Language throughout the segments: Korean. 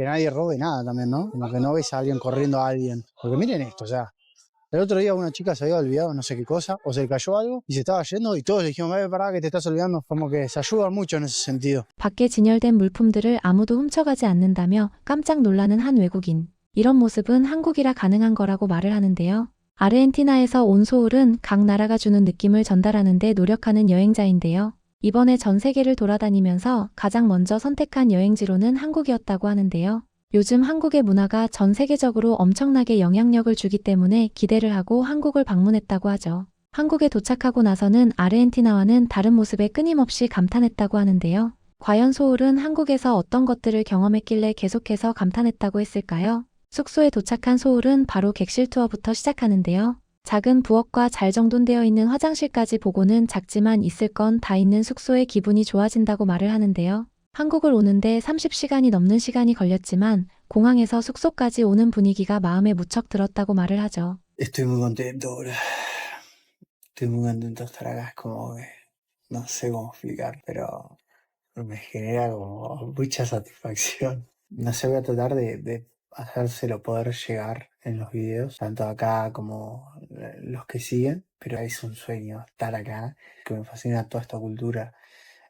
que nadie robe nada también, ¿no? Como que no ves a alguien corriendo a alguien. Porque miren esto, o sea, el otro día una chica se había olvidado no sé qué cosa, o se le cayó algo, y se estaba yendo, y todos le dijimos, pará, que te estás olvidando. Como que se ayudan mucho en ese sentido. 밖에 진열된 물품들을 아무도 훔쳐가지 않는다며 깜짝 놀라는 한 외국인. 이런 모습은 한국이라 가능한 거라고 말을 하는데요. 아르헨티나에서 온 소울은 각 나라가 주는 느낌을 전달하는 데 노력하는 여행자인데요. 이번에 전 세계를 돌아다니면서 가장 먼저 선택한 여행지로는 한국이었다고 하는데요. 요즘 한국의 문화가 전 세계적으로 엄청나게 영향력을 주기 때문에 기대를 하고 한국을 방문했다고 하죠. 한국에 도착하고 나서는 아르헨티나와는 다른 모습에 끊임없이 감탄했다고 하는데요. 과연 소울은 한국에서 어떤 것들을 경험했길래 계속해서 감탄했다고 했을까요? 숙소에 도착한 소울은 바로 객실 투어부터 시작하는데요. 작은 부엌과 잘 정돈되어 있는 화장실까지 보고는 작지만 있을 건 다 있는 숙소에 기분이 좋아진다고 말을 하는데요. 한국을 오는데 30시간이 넘는 시간이 걸렸지만 공항에서 숙소까지 오는 분위기가 마음에 무척 들었다고 말을 하죠. Estoy muy contento ahora. Estoy muy contento de estar acá. Es como que no sé cómo explicar, pero me genera como mucha satisfacción. No sé, voy a tratar de hacérselo poder llegar en los videos, tanto acá como los que siguen, pero es un sueño estar acá, que me fascina toda esta cultura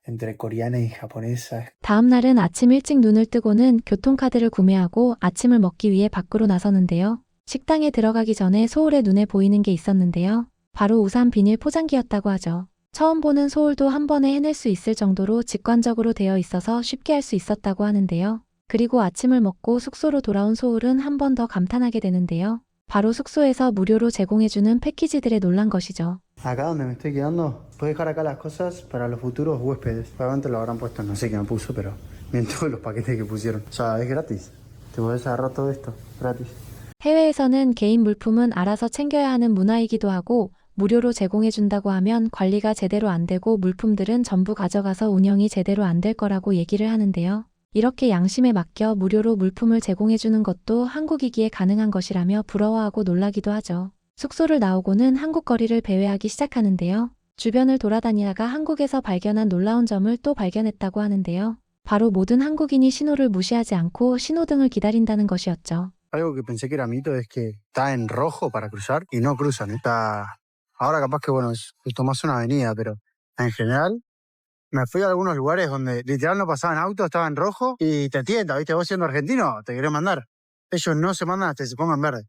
entre coreana y japonesa. 다음 날은 아침 일찍 눈을 뜨고는 교통카드를 구매하고 아침을 먹기 위해 밖으로 나서는데요. 식당에 들어가기 전에 소울의 눈에 보이는 게 있었는데요. 바로 우산 비닐 포장기였다고 하죠. 처음 보는 소울도 한 번에 해낼 수 있을 정도로 직관적으로 되어 있어서 쉽게 할 수 있었다고 하는데요. 그리고 아침을 먹고 숙소로 돌아온 소울은 한 번 더 감탄하게 되는데요. 바로 숙소에서 무료로 제공해주는 패키지들에 놀란 것이죠. Acá donde me estoy quedando, puedes dejar acá las cosas para los futuros huéspedes. Probablemente lo habrán puesto, no sé quién puso, pero miren todos los paquetes que pusieron. O sea, es gratis. Te puedes agarrar todo esto, gratis. 해외에서는 개인 물품은 알아서 챙겨야 하는 문화이기도 하고 무료로 제공해준다고 하면 관리가 제대로 안 되고 물품들은 전부 가져가서 운영이 제대로 안 될 거라고 얘기를 하는데요. 이렇게 양심에 맡겨 무료로 물품을 제공해주는 것도 한국이기에 가능한 것이라며 부러워하고 놀라기도 하죠. 숙소를 나오고는 한국 거리를 배회하기 시작하는데요. 주변을 돌아다니다가 한국에서 발견한 놀라운 점을 또 발견했다고 하는데요. 바로 모든 한국인이 신호를 무시하지 않고 신호등을 기다린다는 것이었죠. Algo que pensé que era mito es que está en rojo para cruzar y no cruzan. Ahora capaz que, bueno, tomás una avenida, pero en general me fui a algunos lugares donde literal no pasaban autos, estaba en rojo y te tienta, ¿viste? Vos siendo argentino, te querés mandar. Ellos no se mandan hasta que se pongan verde.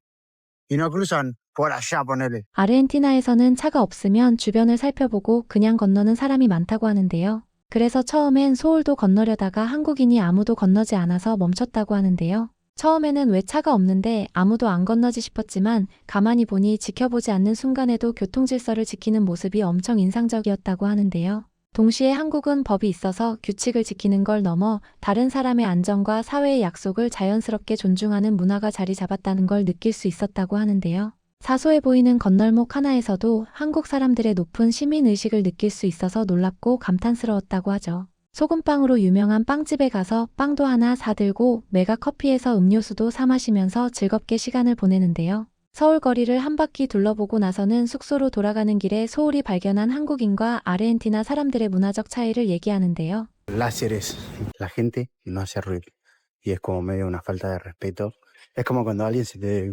Y no cruzan por allá, ponele. 아르헨티나에서는 차가 없으면 주변을 살펴보고 그냥 건너는 사람이 많다고 하는데요. 그래서 처음엔 소울도 건너려다가 한국인이 아무도 건너지 않아서 멈췄다고 하는데요. 처음에는 왜 차가 없는데 아무도 안 건너지 싶었지만 가만히 보니 지켜보지 않는 순간에도 교통 질서를 지키는 모습이 엄청 인상적이었다고 하는데요. 동시에 한국은 법이 있어서 규칙을 지키는 걸 넘어 다른 사람의 안전과 사회의 약속을 자연스럽게 존중하는 문화가 자리 잡았다는 걸 느낄 수 있었다고 하는데요. 사소해 보이는 건널목 하나에서도 한국 사람들의 높은 시민의식을 느낄 수 있어서 놀랍고 감탄스러웠다고 하죠. 소금빵으로 유명한 빵집에 가서 빵도 하나 사들고 메가 커피에서 음료수도 사 마시면서 즐겁게 시간을 보내는데요. 서울 거리를 한 바퀴 둘러보고 나서는 숙소로 돌아가는 길에 소울이 발견한 한국인과 아르헨티나 사람들의 문화적 차이를 얘기하는데요. Láseres. La gente no hace ruido. Y es como medio una falta de respeto. Es como cuando alguien se te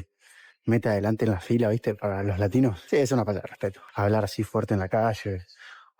mete adelante en la fila, ¿viste? Para los latinos. Sí, es una falta de respeto. Hablar así fuerte en la calle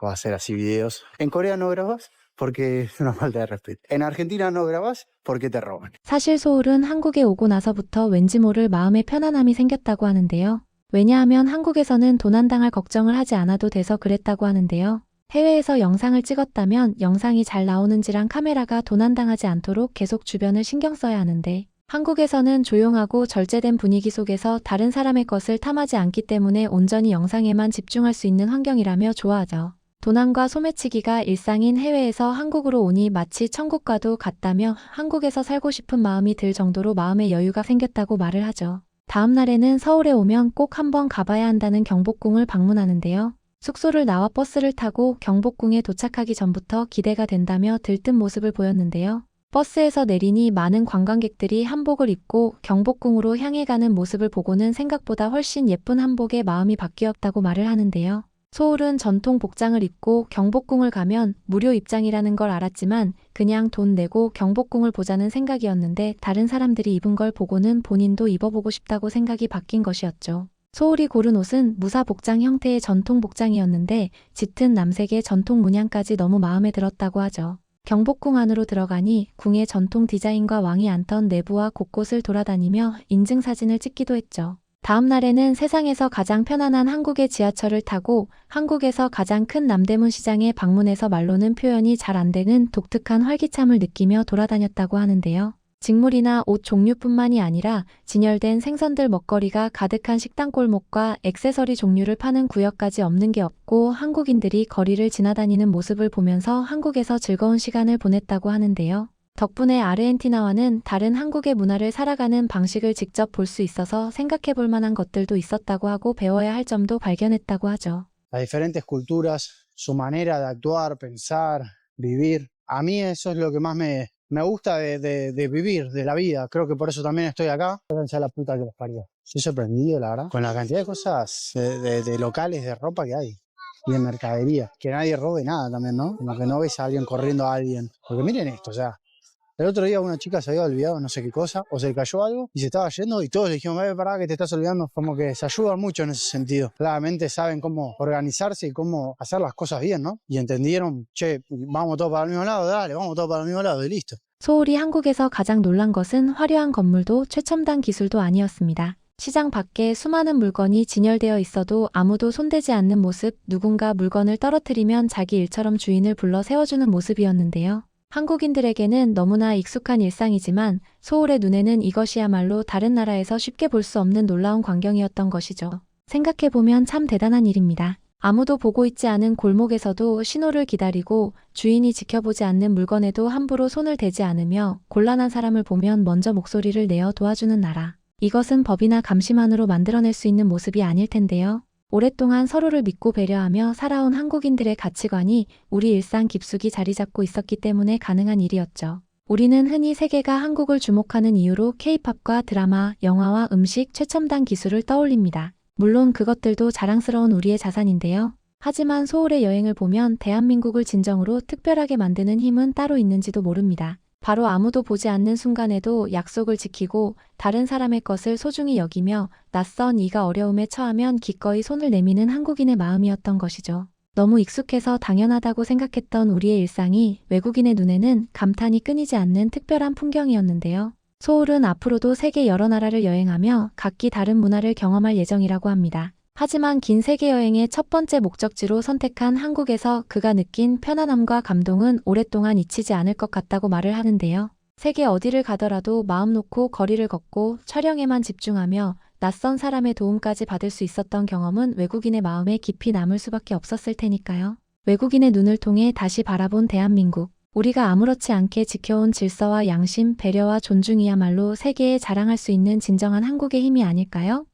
o hacer así videos. En Corea no grabas porque es una falta de respeto. En Argentina no grabas porque te roban. 사실 소울은 한국에 오고 나서부터 왠지 모를 마음의 편안함이 생겼다고 하는데요. 왜냐하면 한국에서는 도난당할 걱정을 하지 않아도 돼서 그랬다고 하는데요. 해외에서 영상을 찍었다면 영상이 잘 나오는지랑 카메라가 도난당하지 않도록 계속 주변을 신경 써야 하는데 한국에서는 조용하고 절제된 분위기 속에서 다른 사람의 것을 탐하지 않기 때문에 온전히 영상에만 집중할 수 있는 환경이라며 좋아하죠. 도난과 소매치기가 일상인 해외에서 한국으로 오니 마치 천국과도 같다며 한국에서 살고 싶은 마음이 들 정도로 마음의 여유가 생겼다고 말을 하죠. 다음 날에는 서울에 오면 꼭 한번 가봐야 한다는 경복궁을 방문하는데요. 숙소를 나와 버스를 타고 경복궁에 도착하기 전부터 기대가 된다며 들뜬 모습을 보였는데요. 버스에서 내리니 많은 관광객들이 한복을 입고 경복궁으로 향해 가는 모습을 보고는 생각보다 훨씬 예쁜 한복에 마음이 바뀌었다고 말을 하는데요. 소울은 전통 복장을 입고 경복궁을 가면 무료 입장이라는 걸 알았지만 그냥 돈 내고 경복궁을 보자는 생각이었는데 다른 사람들이 입은 걸 보고는 본인도 입어보고 싶다고 생각이 바뀐 것이었죠. 소울이 고른 옷은 무사 복장 형태의 전통 복장이었는데 짙은 남색의 전통 문양까지 너무 마음에 들었다고 하죠. 경복궁 안으로 들어가니 궁의 전통 디자인과 왕이 앉던 내부와 곳곳을 돌아다니며 인증사진을 찍기도 했죠. 다음 날에는 세상에서 가장 편안한 한국의 지하철을 타고 한국에서 가장 큰 남대문 시장에 방문해서 말로는 표현이 잘 안 되는 독특한 활기참을 느끼며 돌아다녔다고 하는데요. 직물이나 옷 종류뿐만이 아니라 진열된 생선들 먹거리가 가득한 식당 골목과 액세서리 종류를 파는 구역까지 없는 게 없고 한국인들이 거리를 지나다니는 모습을 보면서 한국에서 즐거운 시간을 보냈다고 하는데요. 덕분에 아르헨티나와는 다른 한국의 문화를 살아가는 방식을 직접 볼 수 있어서 생각해 볼 만한 것들도 있었다고 하고 배워야 할 점도 발견했다고 하죠. Las diferentes culturas, su manera de actuar, pensar, vivir. A mí eso es lo que más me gusta de vivir, de la vida. Creo que por eso también estoy acá. Fíjense la puta que los parió. Estoy sorprendido, la verdad, con la cantidad de cosas, de locales de ropa que hay. Y de mercadería. Que nadie robe nada también, ¿no? Como que no ves a alguien corriendo a alguien. Porque miren esto, o sea, el otro día una chica se había olvidado no sé qué cosa, o se le cayó algo, y se estaba yendo, y todos le dijimos, pará que te estás olvidando. Como que se ayudan mucho en ese sentido. Claramente saben cómo organizarse y cómo hacer las cosas bien, ¿no? Y entendieron, che, vamos todos para el mismo lado, dale, vamos todos para el mismo lado, y listo. 소울이 한국에서 가장 놀란 것은 화려한 건물도 최첨단 기술도 아니었습니다. 시장 밖에 수많은 물건이 진열되어 있어도 아무도 손대지 않는 모습, 누군가 물건을 떨어뜨리면 자기 일처럼 주인을 불러 세워주는 모습이었는데요. 한국인들에게는 너무나 익숙한 일상이지만 소울의 눈에는 이것이야말로 다른 나라에서 쉽게 볼 수 없는 놀라운 광경이었던 것이죠. 생각해보면 참 대단한 일입니다. 아무도 보고 있지 않은 골목에서도 신호를 기다리고 주인이 지켜보지 않는 물건에도 함부로 손을 대지 않으며 곤란한 사람을 보면 먼저 목소리를 내어 도와주는 나라. 이것은 법이나 감시만으로 만들어낼 수 있는 모습이 아닐 텐데요. 오랫동안 서로를 믿고 배려하며 살아온 한국인들의 가치관이 우리 일상 깊숙이 자리 잡고 있었기 때문에 가능한 일이었죠. 우리는 흔히 세계가 한국을 주목하는 이유로 K-팝과 드라마, 영화와 음식, 최첨단 기술을 떠올립니다. 물론 그것들도 자랑스러운 우리의 자산인데요. 하지만 소울의 여행을 보면 대한민국을 진정으로 특별하게 만드는 힘은 따로 있는지도 모릅니다. 바로 아무도 보지 않는 순간에도 약속을 지키고 다른 사람의 것을 소중히 여기며 낯선 이가 어려움에 처하면 기꺼이 손을 내미는 한국인의 마음이었던 것이죠. 너무 익숙해서 당연하다고 생각했던 우리의 일상이 외국인의 눈에는 감탄이 끊이지 않는 특별한 풍경이었는데요. 소울은 앞으로도 세계 여러 나라를 여행하며 각기 다른 문화를 경험할 예정이라고 합니다. 하지만 긴 세계 여행의 첫 번째 목적지로 선택한 한국에서 그가 느낀 편안함과 감동은 오랫동안 잊히지 않을 것 같다고 말을 하는데요. 세계 어디를 가더라도 마음 놓고 거리를 걷고 촬영에만 집중하며 낯선 사람의 도움까지 받을 수 있었던 경험은 외국인의 마음에 깊이 남을 수밖에 없었을 테니까요. 외국인의 눈을 통해 다시 바라본 대한민국. 우리가 아무렇지 않게 지켜온 질서와 양심, 배려와 존중이야말로 세계에 자랑할 수 있는 진정한 한국의 힘이 아닐까요?